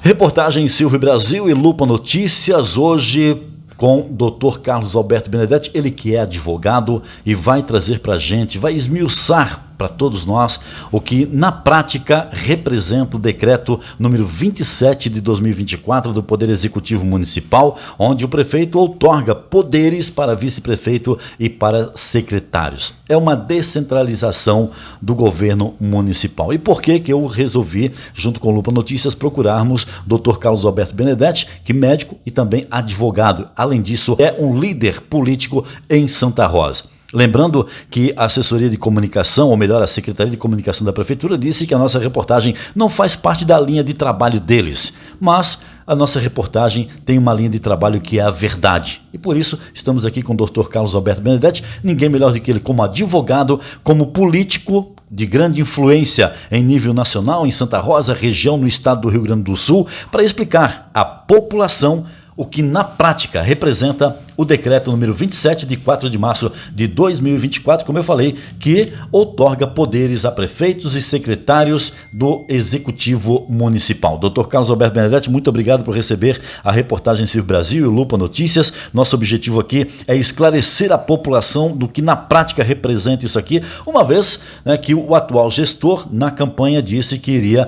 Reportagem Silvio Brasil e Lupa Notícias, hoje com Dr. Carlos Alberto Benedetti, ele que é advogado e vai trazer para a gente, vai esmiuçar para todos nós o que na prática representa o decreto número 27 de 2024 do Poder Executivo Municipal, onde o prefeito outorga poderes para vice-prefeito e para secretários. É uma descentralização do governo municipal. E por que eu resolvi, junto com o Lupa Notícias, procurarmos Dr. Carlos Alberto Benedetti, que é médico e também advogado. Além disso, é um líder político em Santa Rosa. Lembrando que a assessoria de comunicação, ou melhor, a Secretaria de Comunicação da Prefeitura, disse que a nossa reportagem não faz parte da linha de trabalho deles, mas a nossa reportagem tem uma linha de trabalho que é a verdade. E por isso estamos aqui com o Dr. Carlos Alberto Benedetti, ninguém melhor do que ele como advogado, como político de grande influência em nível nacional, em Santa Rosa, região no estado do Rio Grande do Sul, para explicar à população o que na prática representa o decreto número 27 de 4 de março de 2024, como eu falei, que outorga poderes a prefeitos e secretários do Executivo Municipal. Dr. Carlos Alberto Benedetti, muito obrigado por receber a reportagem Silvio Brasil e o Lupa Notícias. Nosso objetivo aqui é esclarecer a população do que na prática representa isso aqui, uma vez que o atual gestor na campanha disse que iria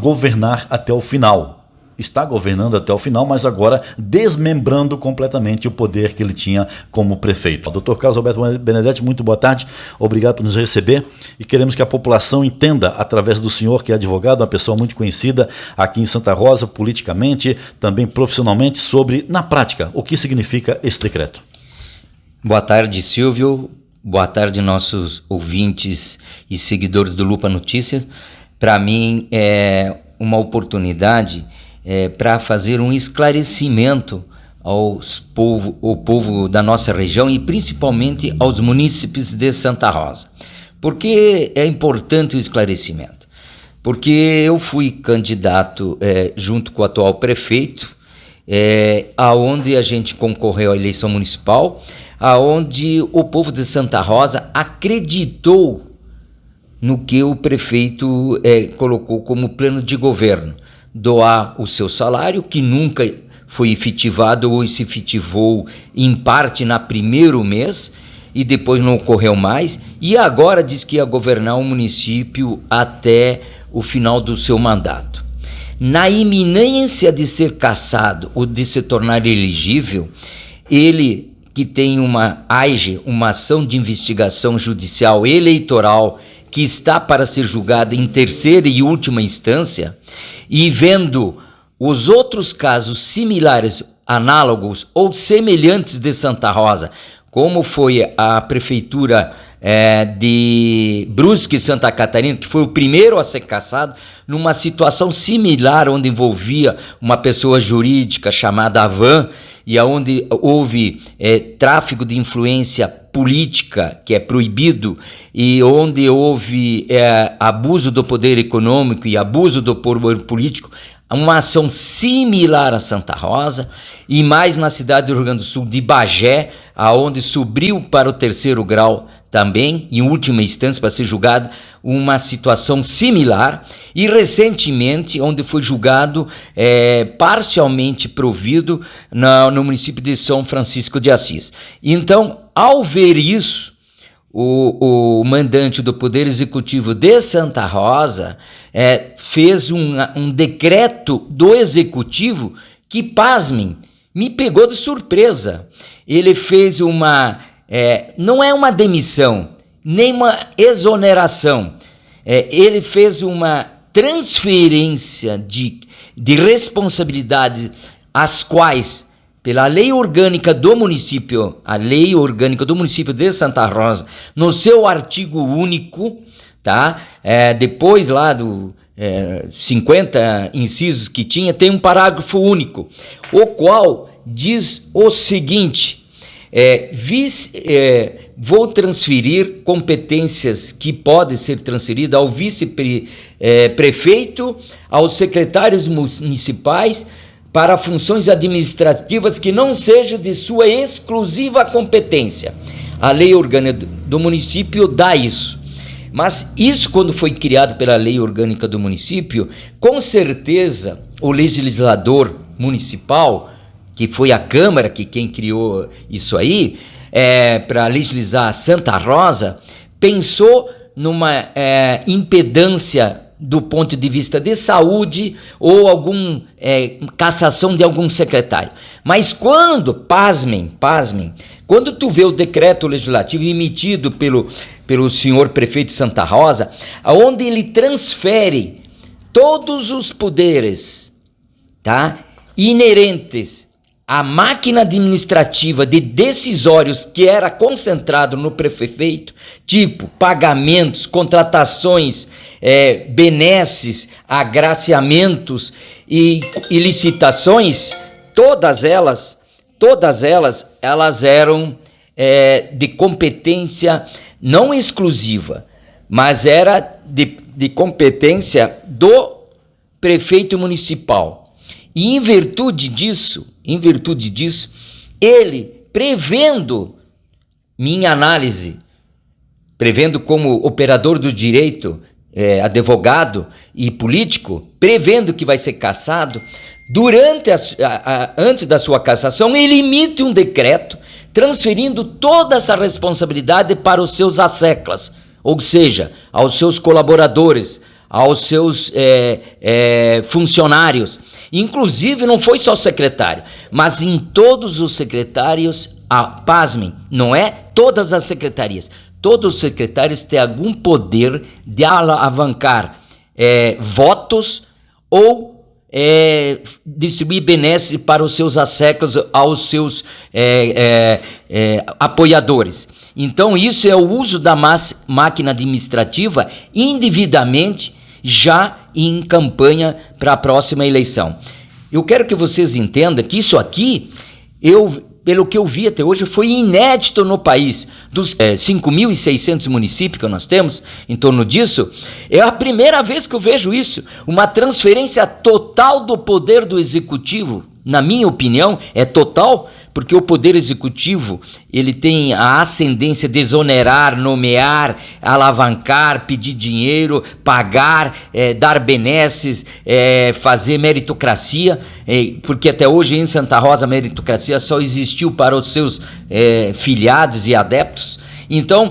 governar até o final. Está governando até o final, mas agora desmembrando completamente o poder que ele tinha como prefeito. Dr. Carlos Alberto Benedetti, muito boa tarde, obrigado por nos receber e queremos que a população entenda, através do senhor que é advogado, uma pessoa muito conhecida aqui em Santa Rosa, politicamente, também profissionalmente, sobre, na prática, o que significa esse decreto. Boa tarde, Silvio, boa tarde nossos ouvintes e seguidores do Lupa Notícias. Para mim é uma oportunidade para fazer um esclarecimento ao povo da nossa região e principalmente aos munícipes de Santa Rosa. Por que é importante o esclarecimento? Porque eu fui candidato junto com o atual prefeito, aonde a gente concorreu à eleição municipal, aonde o povo de Santa Rosa acreditou no que o prefeito colocou como plano de governo. Doar o seu salário, que nunca foi efetivado ou se efetivou em parte no primeiro mês e depois não ocorreu mais, e agora diz que ia governar o município até o final do seu mandato. Na iminência de ser cassado ou de se tornar elegível, ele que tem uma AIGE, uma ação de investigação judicial eleitoral, que está para ser julgada em terceira e última instância, e vendo os outros casos similares, análogos ou semelhantes de Santa Rosa, como foi a prefeitura de Brusque, Santa Catarina, que foi o primeiro a ser cassado, numa situação similar, onde envolvia uma pessoa jurídica chamada Avan, e onde houve tráfico de influência política, que é proibido, e onde houve abuso do poder econômico e abuso do poder político, uma ação similar a Santa Rosa, e mais na cidade do Rio Grande do Sul, de Bagé, aonde subiu para o terceiro grau também, em última instância, para ser julgado, uma situação similar, e recentemente, onde foi julgado parcialmente provido no município de São Francisco de Assis. Então, ao ver isso, o mandante do Poder Executivo de Santa Rosa fez um decreto do Executivo que, pasmem, me pegou de surpresa. Ele fez não é uma demissão, nem uma exoneração, ele fez uma transferência de responsabilidades, as quais, pela lei orgânica do município, a lei orgânica do município de Santa Rosa, no seu artigo único, tá? Depois lá do 50 incisos que tinha, tem um parágrafo único, o qual diz o seguinte: vou transferir competências que podem ser transferidas ao vice-prefeito, aos secretários municipais, para funções administrativas que não sejam de sua exclusiva competência. A lei orgânica do município dá isso. Mas isso, quando foi criado pela lei orgânica do município, com certeza o legislador municipal, que foi a Câmara, que quem criou isso aí, para legislar Santa Rosa, pensou numa impedância do ponto de vista de saúde ou algum cassação de algum secretário. Mas pasmem, quando tu vê o decreto legislativo emitido pelo senhor prefeito de Santa Rosa, onde ele transfere todos os poderes, tá, inerentes à máquina administrativa de decisórios que era concentrado no prefeito, tipo pagamentos, contratações, benesses, agraciamentos e licitações, todas elas eram de competência não exclusiva, mas era de competência do prefeito municipal. E em virtude disso, ele, prevendo, minha análise, prevendo como operador do direito, advogado e político, prevendo que vai ser cassado, antes da sua cassação, ele emite um decreto transferindo toda essa responsabilidade para os seus asseclas, ou seja, aos seus colaboradores, aos seus funcionários. Inclusive, não foi só o secretário, mas em todos os secretários, pasmem, não é todas as secretarias, todos os secretários têm algum poder de alavancar votos ou distribuir benesses para os seus asseclas, aos seus apoiadores. Então, isso é o uso da máquina administrativa indevidamente, já em campanha para a próxima eleição. Eu quero que vocês entendam que isso aqui, pelo que eu vi até hoje, foi inédito no país. Dos 5.600 municípios que nós temos, em torno disso, é a primeira vez que eu vejo isso. Uma transferência total do poder do executivo, na minha opinião, é total, porque o poder executivo, ele tem a ascendência de exonerar, nomear, alavancar, pedir dinheiro, pagar, dar benesses, fazer meritocracia, porque até hoje em Santa Rosa a meritocracia só existiu para os seus filiados e adeptos. Então,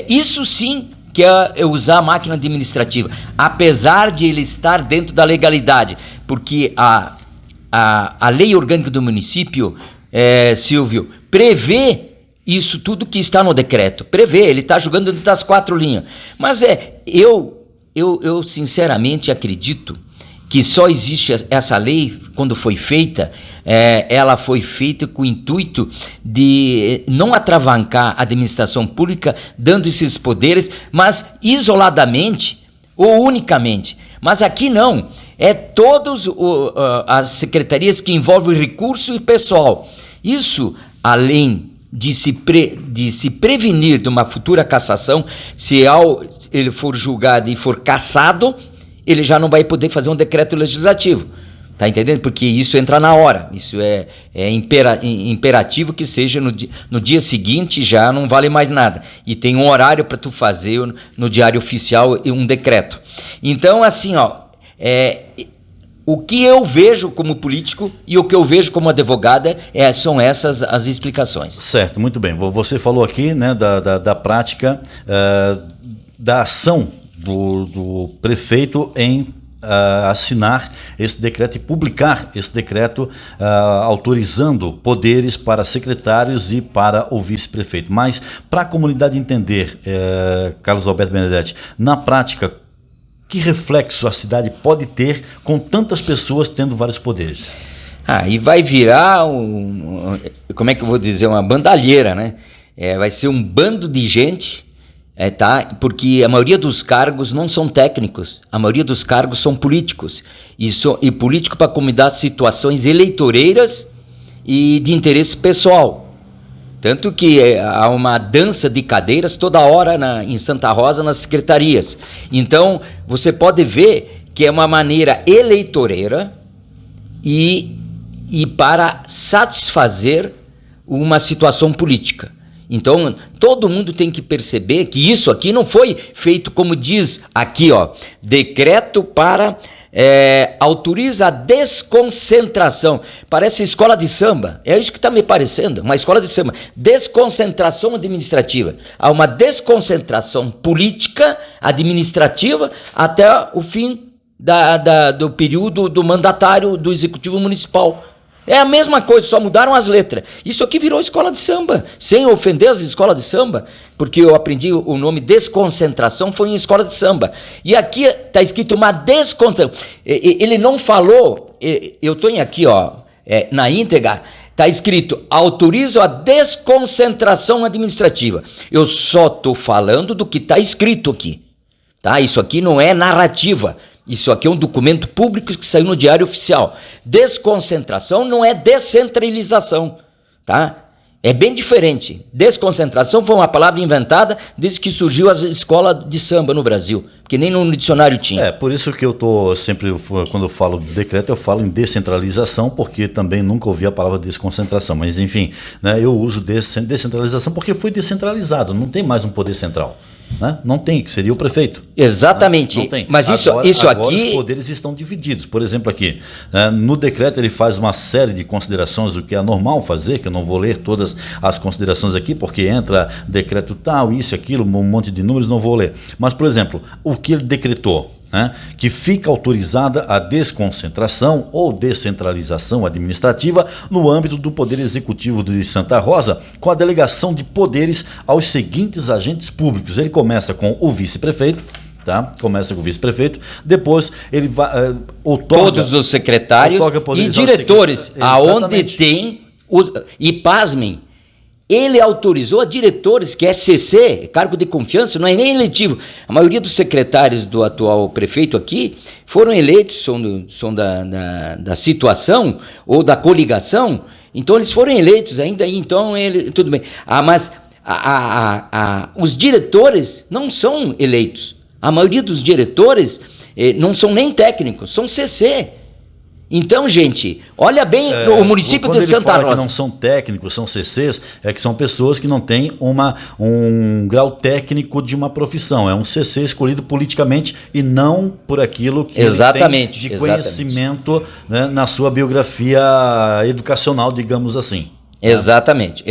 isso sim que é usar a máquina administrativa, apesar de ele estar dentro da legalidade, porque a lei orgânica do município, Silvio, prevê isso tudo que está no decreto. Prevê, ele está jogando dentro das 4 linhas. Mas eu sinceramente acredito que só existe essa lei quando foi feita. Ela foi feita com o intuito de não atravancar a administração pública, dando esses poderes, mas isoladamente ou unicamente. Mas aqui não. Todas as secretarias que envolvem recurso e pessoal. Isso, além de se prevenir de uma futura cassação, se ele for julgado e for cassado, ele já não vai poder fazer um decreto legislativo. Tá entendendo? Porque isso entra na hora. Isso é imperativo que seja no dia seguinte, já não vale mais nada. E tem um horário para tu fazer no Diário Oficial um decreto. Então, assim, o que eu vejo como político e o que eu vejo como advogada são essas as explicações. Certo, muito bem. Você falou aqui, né, da prática, da ação do prefeito em assinar esse decreto e publicar esse decreto autorizando poderes para secretários e para o vice-prefeito. Mas, para a comunidade entender, Carlos Alberto Benedetti, na prática, que reflexo a cidade pode ter com tantas pessoas tendo vários poderes? E vai virar como é que eu vou dizer, uma bandalheira, né? Vai ser um bando de gente, porque a maioria dos cargos não são técnicos, a maioria dos cargos são políticos, e político para acomodar situações eleitoreiras e de interesse pessoal. Tanto que há uma dança de cadeiras toda hora em Santa Rosa, nas secretarias. Então, você pode ver que é uma maneira eleitoreira e para satisfazer uma situação política. Então, todo mundo tem que perceber que isso aqui não foi feito, como diz aqui, decreto para autoriza a desconcentração. Parece escola de samba, é isso que está me parecendo, uma escola de samba. Desconcentração administrativa. Há uma desconcentração política, administrativa, até o fim do período do mandatário do Executivo Municipal. É a mesma coisa, só mudaram as letras. Isso aqui virou escola de samba, sem ofender as escolas de samba, porque eu aprendi o nome desconcentração, foi em escola de samba. E aqui está escrito uma desconcentração. Ele não falou, eu estou aqui, na íntegra, está escrito, autoriza a desconcentração administrativa. Eu só estou falando do que está escrito aqui. Tá? Isso aqui não é narrativa. Isso aqui é um documento público que saiu no Diário Oficial. Desconcentração não é descentralização, tá? É bem diferente. Desconcentração foi uma palavra inventada desde que surgiu as escolas de samba no Brasil, que nem no dicionário tinha. Por isso que eu tô sempre, quando eu falo de decreto, eu falo em descentralização, porque também nunca ouvi a palavra desconcentração. Mas enfim, né, eu uso descentralização porque foi descentralizado, não tem mais um poder central. Né? Não tem, que seria o prefeito. Exatamente. Não tem. Mas agora aqui. Os poderes estão divididos. Por exemplo, aqui, no decreto ele faz uma série de considerações, o que é normal fazer, que eu não vou ler todas as considerações aqui, porque entra decreto tal, isso, aquilo, um monte de números, não vou ler. Mas, por exemplo, o que ele decretou? Que fica autorizada a desconcentração ou descentralização administrativa no âmbito do Poder Executivo de Santa Rosa, com a delegação de poderes aos seguintes agentes públicos. Ele começa com o vice-prefeito, tá? Começa com o vice-prefeito, depois ele vai outorga todos os secretários e diretores, aonde tem e pasmem. Ele autorizou a diretores, que é CC, cargo de confiança, não é nem eletivo. A maioria dos secretários do atual prefeito aqui foram eleitos, são da situação ou da coligação, então eles foram eleitos ainda, então tudo bem. Mas os diretores não são eleitos. A maioria dos diretores não são nem técnicos, são CC. Então, gente, olha bem o município de Santa Rosa. Que não são técnicos, são CCs, é que são pessoas que não têm um grau técnico de uma profissão. É um CC escolhido politicamente e não por aquilo que ele tem de conhecimento, né, na sua biografia educacional, digamos assim. Exatamente.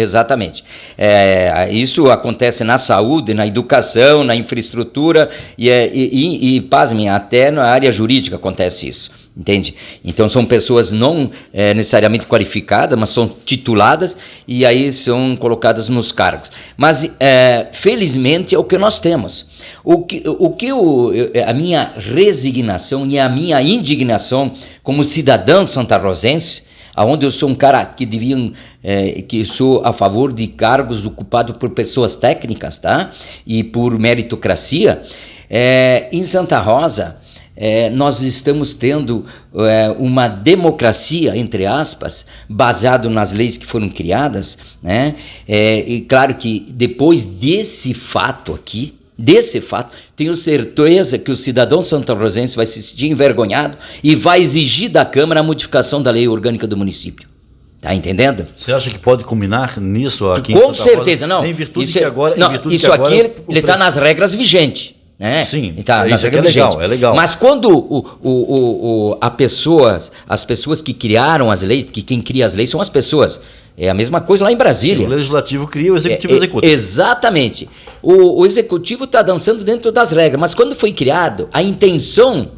Isso acontece na saúde, na educação, na infraestrutura e pasmem, até na área jurídica acontece isso. Entende? Então são pessoas não necessariamente qualificadas, mas são tituladas e aí são colocadas nos cargos. Mas felizmente é o que nós temos. A minha resignação e a minha indignação como cidadão santarrosense, aonde eu sou um cara que sou a favor de cargos ocupados por pessoas técnicas, tá? E por meritocracia, em Santa Rosa, nós estamos tendo uma democracia, entre aspas, baseado nas leis que foram criadas, né? E claro que depois desse fato, tenho certeza que o cidadão santarrosense vai se sentir envergonhado e vai exigir da Câmara a modificação da lei orgânica do município. Tá entendendo? Você acha que pode culminar nisso aqui Com certeza, não. Em virtude que agora... Isso aqui ele está nas regras vigentes. Né? Sim, tá, isso aqui é legal. Mas quando as pessoas que criaram as leis, porque quem cria as leis são as pessoas, é a mesma coisa lá em Brasília. O legislativo cria, o executivo executa. Exatamente. O executivo está dançando dentro das regras, mas quando foi criado, a intenção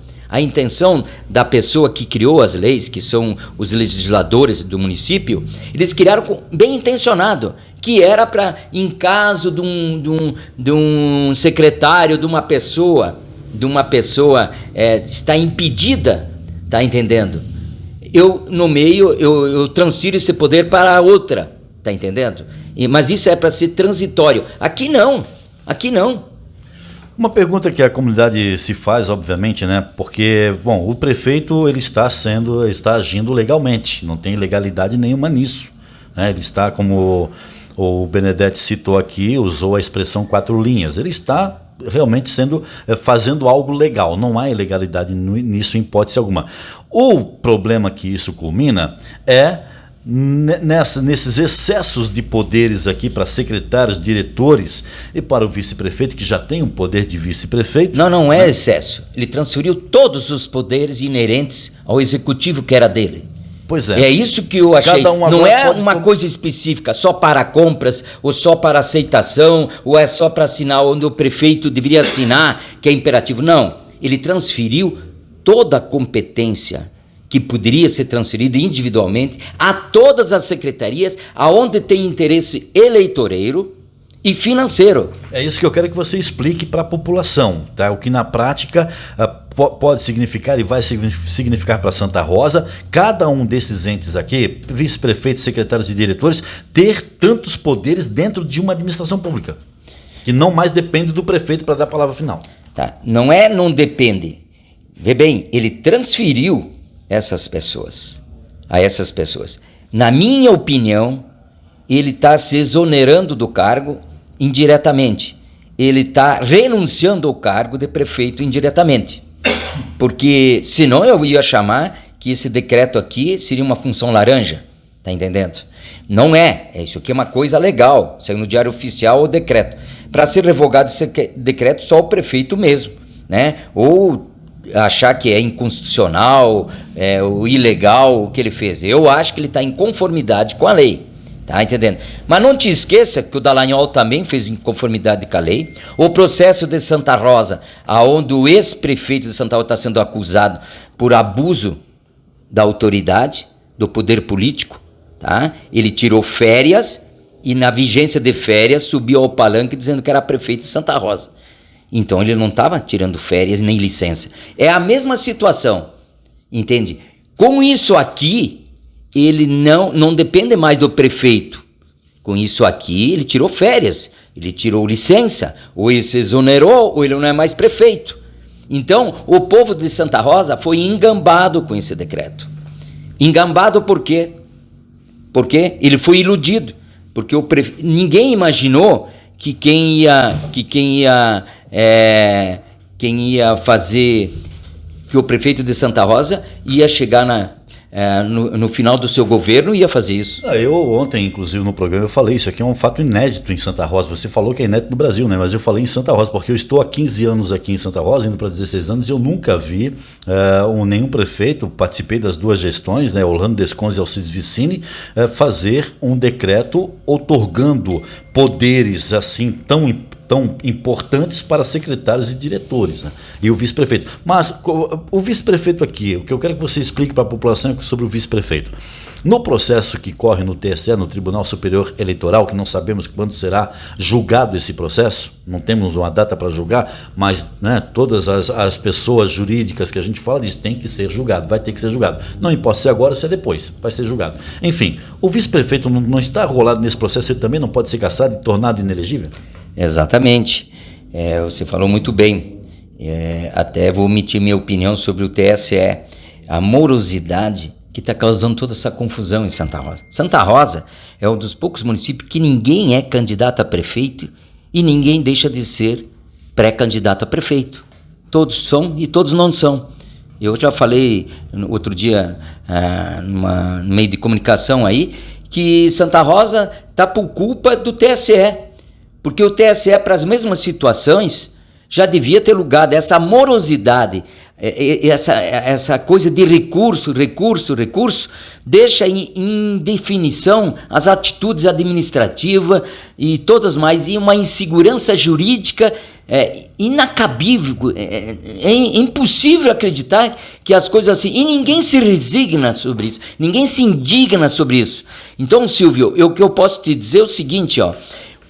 da pessoa que criou as leis, que são os legisladores do município, eles criaram bem intencionado, que era para, em caso de um secretário, de uma pessoa estar impedida, tá entendendo? Eu nomeio, eu transfiro esse poder para outra, tá entendendo? Mas isso é para ser transitório. Aqui não. Uma pergunta que a comunidade se faz, obviamente, né? Porque, bom, o prefeito ele está agindo legalmente, não tem ilegalidade nenhuma nisso, né? Ele está, como o Benedetti citou aqui, usou a expressão 4 linhas. Ele está realmente fazendo algo legal, não há ilegalidade nisso em hipótese alguma. O problema que isso culmina é nesses excessos de poderes aqui para secretários, diretores e para o vice-prefeito, que já tem um poder de vice-prefeito. Não é excesso. Ele transferiu todos os poderes inerentes ao executivo que era dele. Pois é. É isso que eu achei. Não é uma coisa específica, só para compras, ou só para aceitação, ou é só para assinar onde o prefeito deveria assinar, que é imperativo. Não, ele transferiu toda a competência que poderia ser transferida individualmente a todas as secretarias aonde tem interesse eleitoreiro e financeiro. É isso que eu quero que você explique para a população, tá? O que na prática pode significar e vai significar para Santa Rosa, cada um desses entes aqui, vice-prefeitos, secretários e diretores, ter tantos poderes dentro de uma administração pública, que não mais depende do prefeito para dar a palavra final. Tá. Não depende. Vê bem, ele transferiu a essas pessoas. Na minha opinião, ele está se exonerando do cargo indiretamente. Ele está renunciando ao cargo de prefeito indiretamente. Porque senão eu ia chamar que esse decreto aqui seria uma função laranja. Tá entendendo? Não é. Isso aqui é uma coisa legal. Saiu no Diário Oficial o decreto. Para ser revogado esse decreto, só o prefeito mesmo, né? Ou achar que é inconstitucional, ou ilegal o que ele fez. Eu acho que ele está em conformidade com a lei. Tá entendendo? Mas não te esqueça que o Dallagnol também fez em conformidade com a lei. O processo de Santa Rosa, onde o ex-prefeito de Santa Rosa está sendo acusado por abuso da autoridade, do poder político, tá? Ele tirou férias e na vigência de férias subiu ao palanque dizendo que era prefeito de Santa Rosa. Então ele não estava tirando férias nem licença. É a mesma situação, entende? Com isso aqui, ele não depende mais do prefeito. Com isso aqui, ele tirou férias, ele tirou licença, ou ele se exonerou, ou ele não é mais prefeito. Então, o povo de Santa Rosa foi engambado com esse decreto. Engambado por quê? Porque ele foi iludido. Porque ninguém imaginou que quem ia fazer, que o prefeito de Santa Rosa ia chegar no final do seu governo ia fazer isso. Eu ontem, inclusive, no programa, eu falei, isso aqui é um fato inédito em Santa Rosa. Você falou que é inédito no Brasil, né? Mas eu falei em Santa Rosa, porque eu estou há 15 anos aqui em Santa Rosa, indo para 16 anos, e eu nunca vi nenhum prefeito, participei das duas gestões, né? Orlando Descondes e Alcides Vicini, fazer um decreto outorgando poderes assim tão importantes para secretários e diretores, né? E o vice-prefeito. Mas o vice-prefeito aqui, o que eu quero que você explique para a população é sobre o vice-prefeito. No processo que corre no TSE, no Tribunal Superior Eleitoral, que não sabemos quando será julgado esse processo, não temos uma data para julgar, mas, né, todas as pessoas jurídicas que a gente fala disso tem que ser julgado, vai ter que ser julgado. Não importa se é agora ou se é depois, vai ser julgado. Enfim, o vice-prefeito não está rolado nesse processo, ele também não pode ser cassado e tornado inelegível? Exatamente, você falou muito bem, até vou emitir minha opinião sobre o TSE, a morosidade que está causando toda essa confusão em Santa Rosa. Santa Rosa é um dos poucos municípios que ninguém é candidato a prefeito e ninguém deixa de ser pré-candidato a prefeito. Todos são e todos não são. Eu já falei outro dia no meio de comunicação aí que Santa Rosa está por culpa do TSE. Porque o TSE, para as mesmas situações, já devia ter lugar essa morosidade, essa coisa de recurso, deixa em definição as atitudes administrativas e todas mais, e uma insegurança jurídica inacabível, é impossível acreditar que as coisas assim, e ninguém se resigna sobre isso, ninguém se indigna sobre isso. Então, Silvio, o que eu posso te dizer é o seguinte, ó,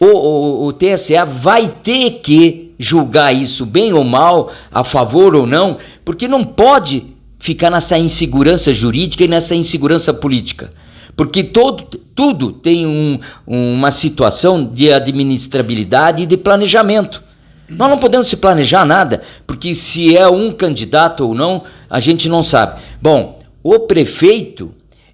o TSE vai ter que julgar isso bem ou mal, a favor ou não, porque não pode ficar nessa insegurança jurídica e nessa insegurança política. Porque tudo tem uma situação de administrabilidade e de planejamento. Nós não podemos se planejar nada, porque se é um candidato ou não, a gente não sabe. Bom, o prefeito,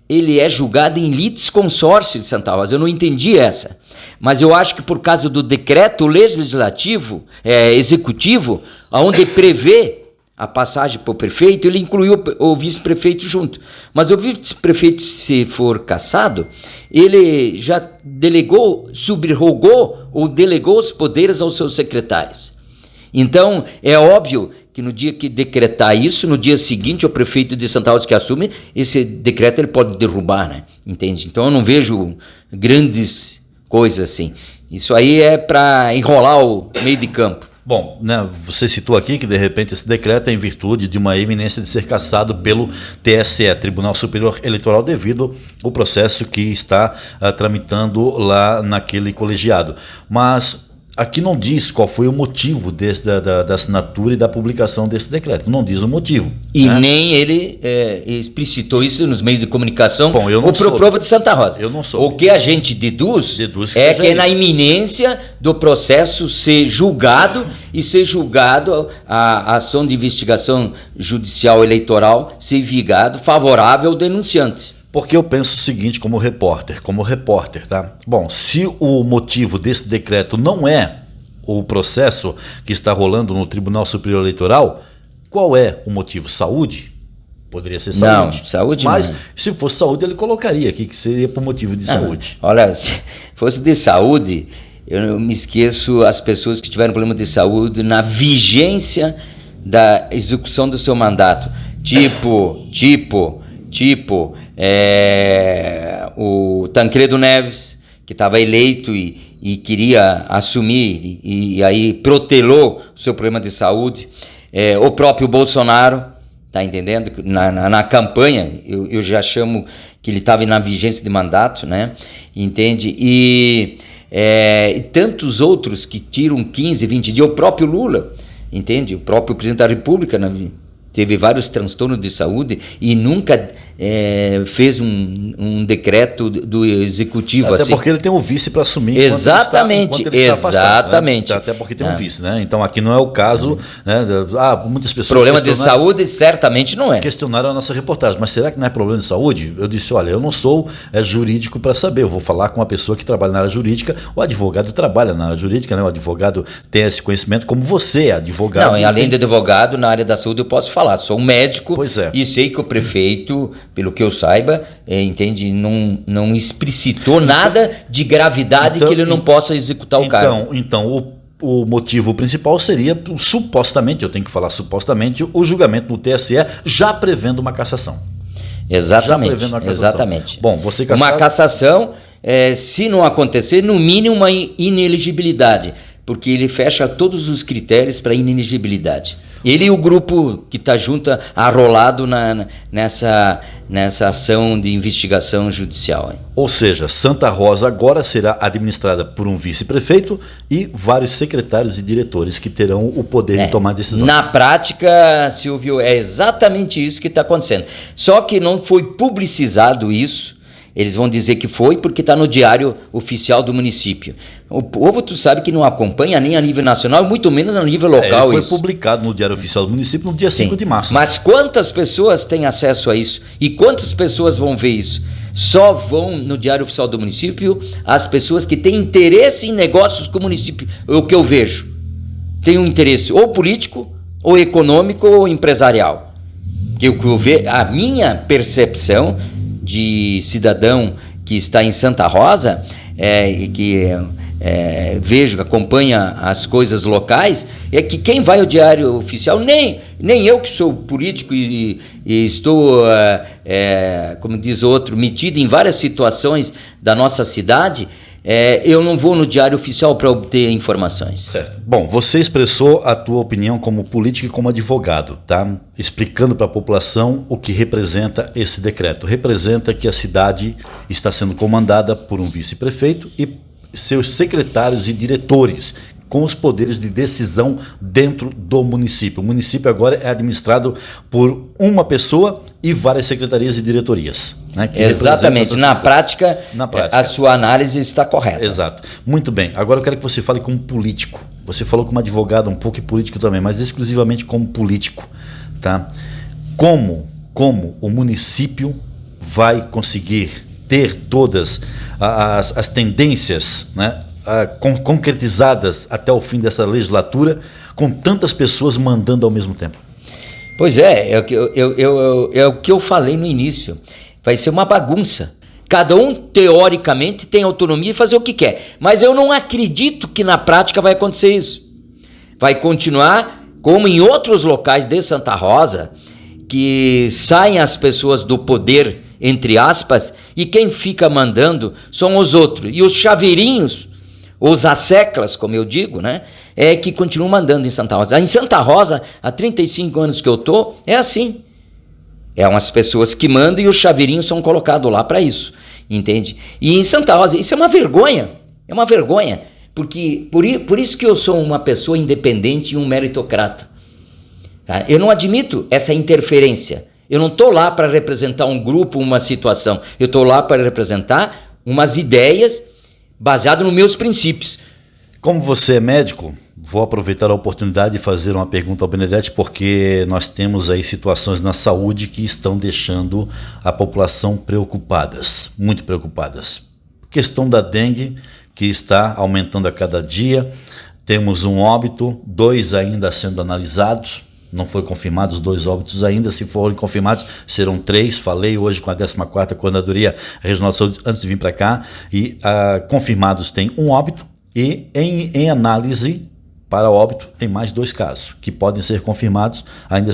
ele é julgado em litisconsórcio de Santa Rosa, eu não entendi essa. Mas eu acho que por causa do decreto legislativo, executivo, onde prevê a passagem para o prefeito, ele incluiu o vice-prefeito junto. Mas o vice-prefeito, se for cassado, ele já delegou, subrogou ou delegou os poderes aos seus secretários. Então, é óbvio que no dia que decretar isso, no dia seguinte, o prefeito de Santa Rosa que assume, esse decreto ele pode derrubar, né? Entende? Então, eu não vejo grandes coisas assim. Isso aí é para enrolar o meio de campo. Bom, né, você citou aqui que de repente esse decreto é em virtude de uma iminência de ser cassado pelo TSE, Tribunal Superior Eleitoral, devido ao processo que está tramitando lá naquele colegiado. Mas aqui não diz qual foi o motivo da assinatura e da publicação desse decreto. Não diz o motivo. E né? Nem ele explicitou isso nos meios de comunicação. Bom, eu não ou sou. Pro prova de Santa Rosa. Eu não sou. O que a gente deduz que é que é na iminência do processo ser julgado e ser julgado a ação de investigação judicial eleitoral ser vigado favorável ao denunciante. Porque eu penso o seguinte como repórter, tá? Bom, se o motivo desse decreto não é o processo que está rolando no Tribunal Superior Eleitoral, qual é o motivo? Saúde? Poderia ser saúde. Não, saúde mas não. Se fosse saúde, ele colocaria aqui que seria por motivo de saúde. Olha, se fosse de saúde, eu não me esqueço as pessoas que tiveram problema de saúde na vigência da execução do seu mandato. O Tancredo Neves, que estava eleito e queria assumir e aí protelou o seu problema de saúde. O próprio Bolsonaro, tá entendendo? Na campanha, eu já chamo que ele estava na vigência de mandato, né? Entende? E tantos outros que tiram 15, 20 dias, o próprio Lula, entende? O próprio presidente da República, teve vários transtornos de saúde e nunca fez um decreto do executivo. Até assim. Porque ele tem um vice para assumir exatamente, enquanto ele está afastado, né? Até porque tem um Ah. vice, né? Então aqui não é o caso, né? Muitas pessoas Problema de saúde certamente não é. questionaram a nossa reportagem, mas será que não é problema de saúde? Eu disse, olha, eu não sou jurídico para saber, eu vou falar com uma pessoa que trabalha na área jurídica, o advogado trabalha na área jurídica, né? O advogado tem esse conhecimento, como você é advogado. Não, e além de advogado, na área da saúde eu posso falar, sou um médico. Pois é. E sei que o prefeito, pelo que eu saiba, entende, não explicitou nada de gravidade que ele não possa executar o cargo. Então, o motivo principal seria, supostamente, eu tenho que falar supostamente, o julgamento no TSE já prevendo uma cassação. Exatamente. Já prevendo uma cassação. Exatamente. Bom, você cassado... Uma cassação, se não acontecer, no mínimo uma ineligibilidade, porque ele fecha todos os critérios para ineligibilidade. Ele e o grupo que está junto, arrolado nessa ação de investigação judicial. Hein? Ou seja, Santa Rosa agora será administrada por um vice-prefeito e vários secretários e diretores que terão o poder de tomar decisões. Na prática, Silvio, é exatamente isso que está acontecendo. Só que não foi publicizado isso. Eles vão dizer que foi porque está no diário oficial do município. O povo, tu sabe que não acompanha nem a nível nacional, muito menos a nível local. Ele foi publicado no diário oficial do município no dia 5 de março. Mas quantas pessoas têm acesso a isso? E quantas pessoas vão ver isso? Só vão no diário oficial do município as pessoas que têm interesse em negócios com o município. É o que eu vejo. Tem um interesse ou político, ou econômico, ou empresarial. Que o que eu vejo, a minha percepção de cidadão que está em Santa Rosa e que vejo, acompanha as coisas locais, é que quem vai ao diário oficial, nem eu que sou político e estou, como diz outro, metido em várias situações da nossa cidade, eu não vou no diário oficial para obter informações. Certo. Bom, você expressou a tua opinião como político e como advogado, tá? Explicando para a população o que representa esse decreto. Representa que a cidade está sendo comandada por um vice-prefeito e seus secretários e diretores, com os poderes de decisão dentro do município. O município agora é administrado por uma pessoa e várias secretarias e diretorias. Né, exatamente. Na prática, a sua análise está correta. Exato. Muito bem. Agora eu quero que você fale como político. Você falou como advogado, um pouco político também, mas exclusivamente como político. Tá? Como o município vai conseguir ter todas as tendências, né, concretizadas até o fim dessa legislatura, com tantas pessoas mandando ao mesmo tempo? Pois é o que eu falei no início. Vai ser uma bagunça. Cada um, teoricamente, tem autonomia de fazer o que quer. Mas eu não acredito que na prática vai acontecer isso. Vai continuar como em outros locais de Santa Rosa, que saem as pessoas do poder, entre aspas, e quem fica mandando são os outros. E os chaveirinhos, os asseclas, como eu digo, né, é que continuam mandando em Santa Rosa. Em Santa Rosa, há 35 anos que eu estou, é assim. É umas pessoas que mandam e os chaveirinhos são colocados lá para isso, entende? E em Santa Rosa, isso é uma vergonha, porque por isso que eu sou uma pessoa independente e um meritocrata. Tá? Eu não admito essa interferência. Eu não estou lá para representar um grupo, uma situação. Eu estou lá para representar umas ideias baseadas nos meus princípios. Como você é médico, vou aproveitar a oportunidade de fazer uma pergunta ao Benedetti, porque nós temos aí situações na saúde que estão deixando a população preocupadas, muito preocupadas. Questão da dengue, que está aumentando a cada dia. Temos um óbito, 2 ainda sendo analisados. Não foi confirmados os 2 óbitos ainda. Se forem confirmados, serão 3. Falei hoje com a 14ª Coordenadoria Regional de Saúde antes de vir para cá. E confirmados tem um óbito. E em análise para óbito tem mais 2 casos que podem ser confirmados ainda,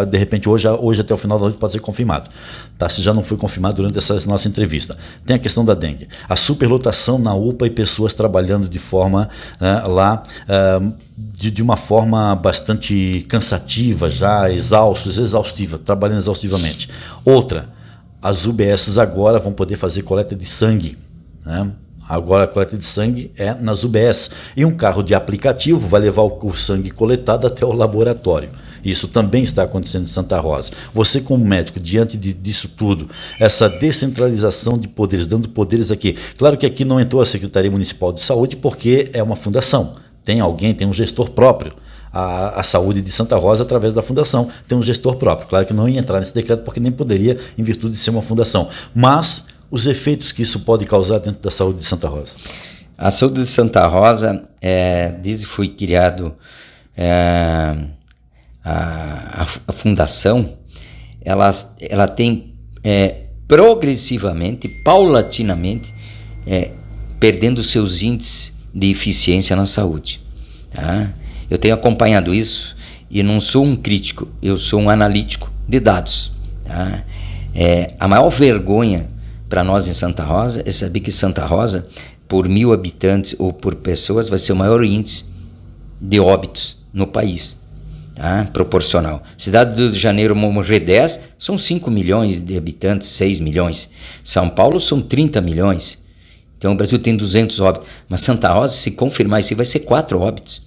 de repente hoje até o final da noite pode ser confirmado, tá? Se já não foi confirmado durante essa nossa entrevista. Tem a questão da dengue, a superlotação na UPA e pessoas trabalhando de forma de uma forma bastante cansativa, já exaustiva, trabalhando exaustivamente. Outra, as UBSs agora vão poder fazer coleta de sangue, né? Agora a coleta de sangue é nas UBS. E um carro de aplicativo vai levar o sangue coletado até o laboratório. Isso também está acontecendo em Santa Rosa. Você, como médico, diante disso tudo, essa descentralização de poderes, dando poderes aqui. Claro que aqui não entrou a Secretaria Municipal de Saúde porque é uma fundação. Tem um gestor próprio. A saúde de Santa Rosa, através da fundação, tem um gestor próprio. Claro que não ia entrar nesse decreto porque nem poderia, em virtude de ser uma fundação. Mas os efeitos que isso pode causar dentro da saúde de Santa Rosa. A saúde de Santa Rosa, desde que foi criado a fundação, ela tem progressivamente, paulatinamente, perdendo seus índices de eficiência na saúde. Tá? Eu tenho acompanhado isso e não sou um crítico, eu sou um analítico de dados. Tá? A maior vergonha para nós em Santa Rosa é saber que Santa Rosa, por 1.000 habitantes ou por pessoas, vai ser o maior índice de óbitos no país, tá? Proporcional. Cidade do Rio de Janeiro morrer 10, são 5 milhões de habitantes, 6 milhões. São Paulo são 30 milhões. Então o Brasil tem 200 óbitos. Mas Santa Rosa, se confirmar isso, vai ser 4 óbitos.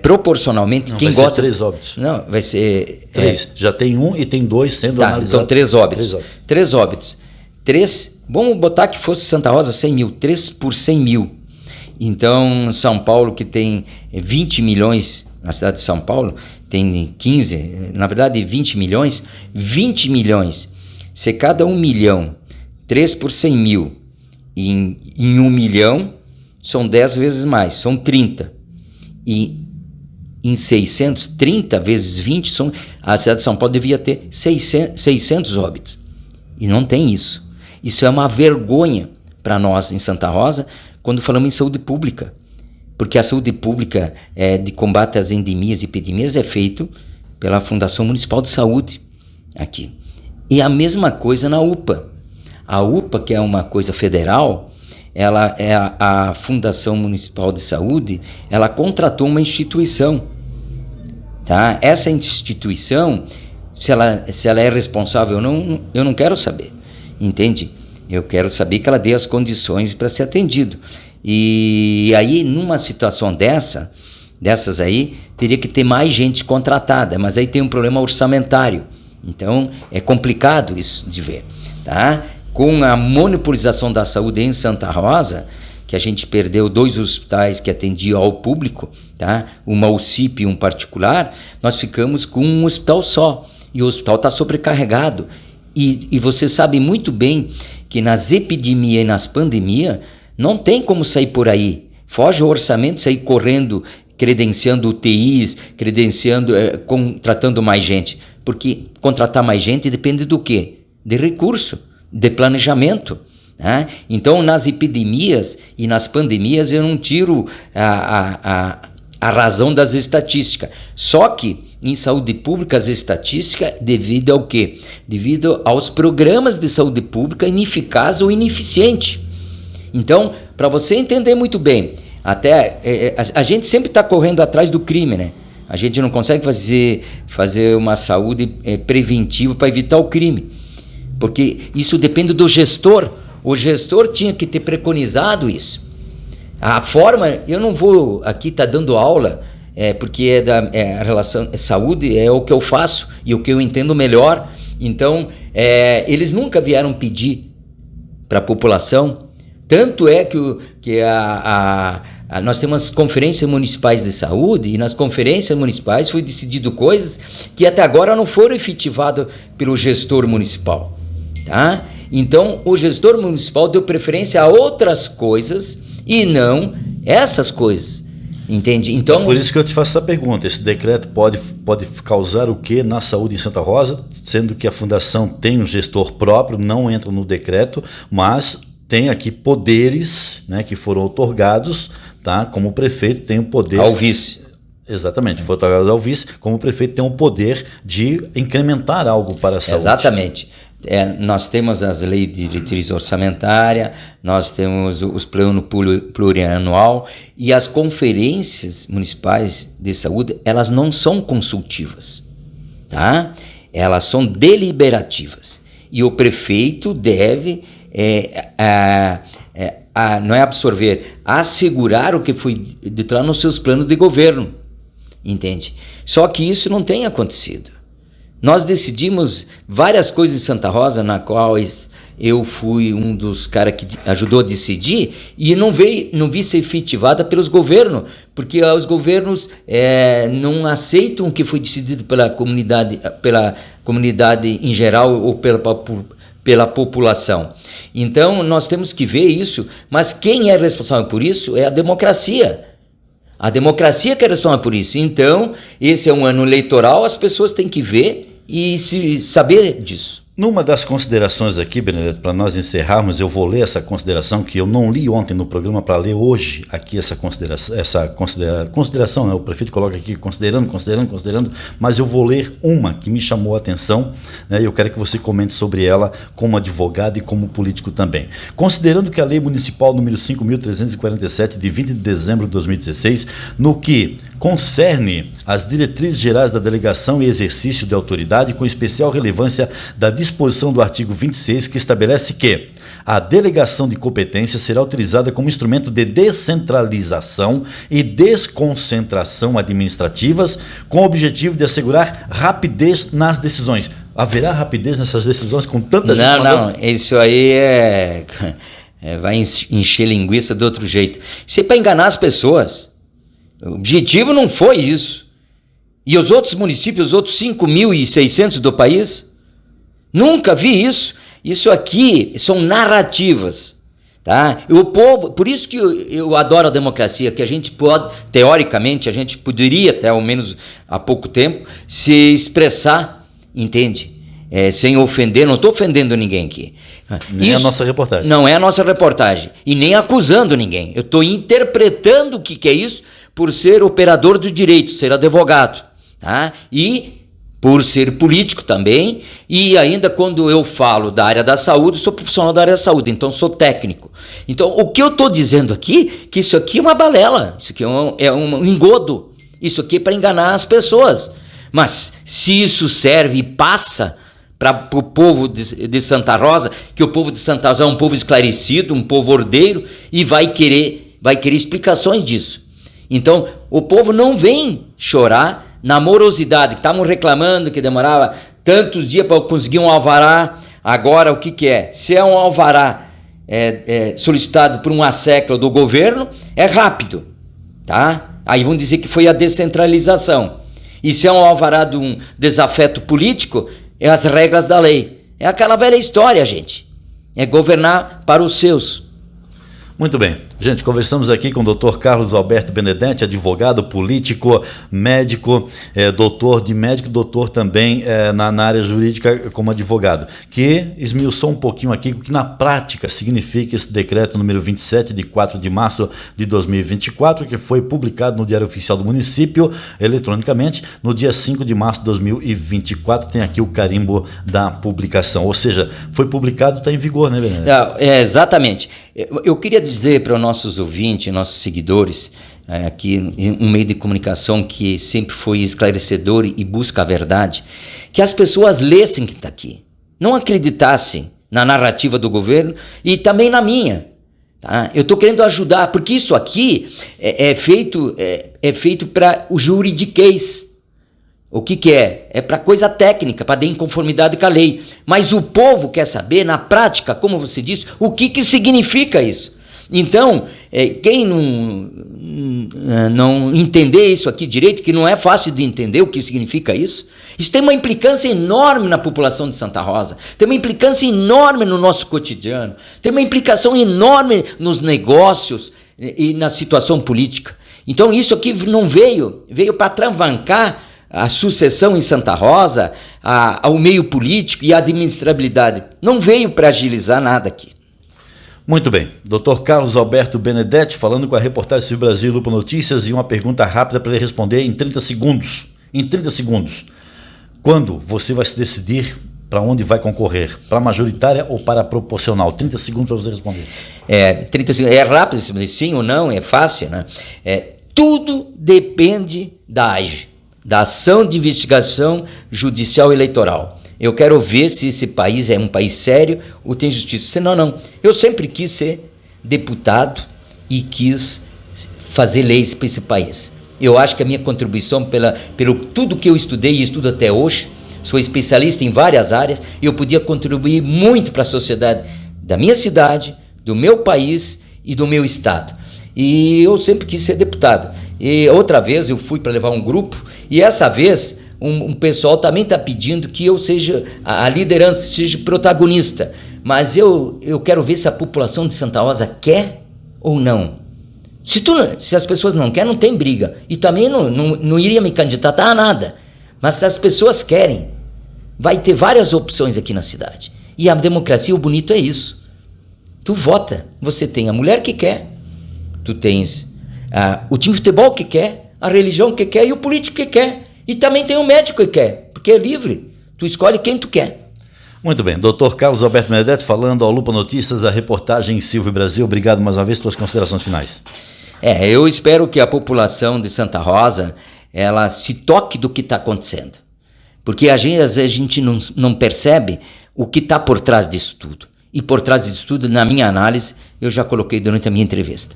Proporcionalmente, não, quem vai gosta... Ser 3 óbitos. Não, vai ser... 3. Já tem 1 e tem 2 sendo analisados. Então 3 óbitos. 3 óbitos. 3, vamos botar que fosse Santa Rosa 100 mil, 3 por 100 mil. Então, São Paulo, que tem 20 milhões, na cidade de São Paulo, tem 15, na verdade 20 milhões. 20 milhões, se cada 1 milhão, 3 por 100 mil, em 1 milhão, são 10 vezes mais, são 30. E em 600, 30 vezes 20, a cidade de São Paulo devia ter 600 óbitos. E não tem isso. Isso é uma vergonha para nós em Santa Rosa quando falamos em saúde pública. Porque a saúde pública de combate às endemias e epidemias é feito pela Fundação Municipal de Saúde aqui. E a mesma coisa na UPA. A UPA, que é uma coisa federal, ela é a Fundação Municipal de Saúde, ela contratou uma instituição. Tá? Essa instituição, se ela é responsável ou não, eu não quero saber. Entende? Eu quero saber que ela dê as condições para ser atendido. E aí, numa situação dessas aí, teria que ter mais gente contratada, mas aí tem um problema orçamentário. Então, é complicado isso de ver. Tá? Com a monopolização da saúde em Santa Rosa, que a gente perdeu 2 hospitais que atendiam ao público, tá? Uma UCIP e um particular, nós ficamos com um hospital só. E o hospital está sobrecarregado. E você sabe muito bem que nas epidemias e nas pandemias não tem como sair por aí. Foge o orçamento, sair correndo, credenciando UTIs, contratando mais gente. Porque contratar mais gente depende do quê? De recurso, de planejamento. Né? Então, nas epidemias e nas pandemias, eu não tiro a razão das estatísticas. Só que em saúde pública, as estatísticas, devido ao quê? Devido aos programas de saúde pública ineficaz ou ineficiente. Então, para você entender muito bem, até a gente sempre está correndo atrás do crime, né? A gente não consegue fazer uma saúde preventiva para evitar o crime, porque isso depende do gestor. O gestor tinha que ter preconizado isso. A forma, eu não vou aqui estar dando aula, porque a relação saúde é o que eu faço e o que eu entendo melhor. Então, eles nunca vieram pedir para a população. Tanto é que nós temos as conferências municipais de saúde, e nas conferências municipais foi decidido coisas que até agora não foram efetivadas pelo gestor municipal. Tá? Então, o gestor municipal deu preferência a outras coisas e não essas coisas. Entende? Então, por isso que eu te faço essa pergunta. Esse decreto pode causar o que na saúde em Santa Rosa, sendo que a fundação tem um gestor próprio, não entra no decreto, mas tem aqui poderes, né, que foram otorgados, tá? Como o prefeito tem o poder... Ao vice. Exatamente, foi otorgado ao vice, como o prefeito tem o poder de incrementar algo para a saúde. Exatamente. Nós temos as leis de diretriz orçamentária, nós temos os planos plurianual e as conferências municipais de saúde, elas não são consultivas, tá? Elas são deliberativas e o prefeito deve não é absorver, assegurar o que foi dito lá nos seus planos de governo, entende? Só que isso não tem acontecido. Nós decidimos várias coisas em Santa Rosa, na qual eu fui um dos caras que ajudou a decidir, e não vi ser efetivada pelos governos, porque os governos não aceitam o que foi decidido pela comunidade em geral ou pela população. Então, nós temos que ver isso, mas quem é responsável por isso é a democracia. A democracia que é responsável por isso. Então, esse é um ano eleitoral, as pessoas têm que ver e saber disso. Numa das considerações aqui, Benedetto, para nós encerrarmos, eu vou ler essa consideração que eu não li ontem no programa, para ler hoje aqui essa consideração, né? O prefeito coloca aqui considerando, mas eu vou ler uma que me chamou a atenção, né? E eu quero que você comente sobre ela como advogado e como político também. Considerando que a Lei Municipal número 5.347, de 20 de dezembro de 2016, no que concerne as diretrizes gerais da delegação e exercício de autoridade, com especial relevância da disposição do artigo 26, que estabelece que a delegação de competência será utilizada como instrumento de descentralização e desconcentração administrativas, com o objetivo de assegurar rapidez nas decisões. Haverá rapidez nessas decisões com tanta gente falando? Não, isso aí vai encher linguiça de outro jeito. Isso é para enganar as pessoas. O objetivo não foi isso. E os outros municípios, os outros 5.600 do país, nunca vi isso. Isso aqui são narrativas, tá? E o povo, por isso que eu adoro a democracia, que a gente pode, teoricamente, a gente poderia, até ao menos há pouco tempo, se expressar, entende? Sem ofender, não estou ofendendo ninguém aqui. Nem a nossa reportagem. Não é a nossa reportagem. E nem acusando ninguém. Eu estou interpretando o que é isso por ser operador do direito, ser advogado, tá? E por ser político também, e ainda quando eu falo da área da saúde, sou profissional da área da saúde, então sou técnico. Então, o que eu estou dizendo aqui, que isso aqui é uma balela, isso aqui é um engodo, isso aqui é para enganar as pessoas. Mas se isso serve e passa para o povo de Santa Rosa, que o povo de Santa Rosa é um povo esclarecido, um povo ordeiro, e vai querer explicações disso. Então, o povo não vem chorar na morosidade, que estavam reclamando que demorava tantos dias para conseguir um alvará. Agora, o que é? Se é um alvará solicitado por uma sécula do governo, é rápido, tá? Aí vão dizer que foi a descentralização. E se é um alvará de um desafeto político, é as regras da lei. É aquela velha história, gente. É governar para os seus. Muito bem. Gente, conversamos aqui com o Dr. Carlos Alberto Benedetti, advogado, político, médico, doutor de médico, doutor também na área jurídica como advogado, que esmiuçou um pouquinho aqui o que na prática significa esse decreto número 27, de 4 de março de 2024, que foi publicado no Diário Oficial do Município, eletronicamente, no dia 5 de março de 2024, tem aqui o carimbo da publicação, ou seja, foi publicado, está em vigor, né, Benedetti? Exatamente. Eu queria dizer para os nossos ouvintes, nossos seguidores, aqui um meio de comunicação que sempre foi esclarecedor e busca a verdade, que as pessoas lessem o que está aqui, não acreditassem na narrativa do governo e também na minha. Tá? Eu estou querendo ajudar, porque isso aqui é feito para o juridiquês. O que é? É para coisa técnica, para dar inconformidade com a lei. Mas o povo quer saber, na prática, como você disse, o que significa isso. Então, quem não entender isso aqui direito, que não é fácil de entender o que significa isso tem uma implicância enorme na população de Santa Rosa, tem uma implicância enorme no nosso cotidiano, tem uma implicação enorme nos negócios e na situação política. Então, isso aqui não veio para atravancar a sucessão em Santa Rosa, ao meio político e a administrabilidade. Não veio para agilizar nada aqui. Muito bem. Dr. Carlos Alberto Benedetti falando com a reportagem Silvio Brasil Lupa Notícias e uma pergunta rápida para ele responder em 30 segundos. Em 30 segundos. Quando você vai se decidir para onde vai concorrer? Para a majoritária ou para a proporcional? 30 segundos para você responder. 30 segundos. É rápido, sim ou não, é fácil, né? Tudo depende da AGE, da Ação de Investigação Judicial Eleitoral. Eu quero ver se esse país é um país sério ou tem justiça. Senão, não. Eu sempre quis ser deputado e quis fazer leis para esse país. Eu acho que a minha contribuição, pelo tudo que eu estudei e estudo até hoje, sou especialista em várias áreas, eu podia contribuir muito para a sociedade da minha cidade, do meu país e do meu estado. E eu sempre quis ser deputado. E outra vez eu fui para levar um grupo, e essa vez um pessoal também está pedindo que eu seja a liderança, seja protagonista. Mas eu quero ver se a população de Santa Rosa quer ou não. Se as pessoas não querem, não tem briga. E também não iria me candidatar a nada. Mas se as pessoas querem, vai ter várias opções aqui na cidade. E a democracia, o bonito é isso. Tu vota, você tem a mulher que quer, tu tens o time de futebol que quer, a religião que quer e o político que quer. E também tem o médico que quer, porque é livre. Tu escolhe quem tu quer. Muito bem. Dr. Carlos Alberto Benedetti falando ao Lupa Notícias, a reportagem Silvio Brasil. Obrigado mais uma vez pelas considerações finais. Eu espero que a população de Santa Rosa, ela se toque do que está acontecendo. Porque às vezes a gente não percebe o que está por trás disso tudo. E por trás disso tudo, na minha análise, eu já coloquei durante a minha entrevista.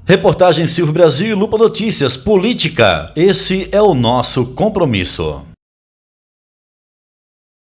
Reportagem Silvio Brasil e Lupa Notícias. Política. Esse é o nosso compromisso.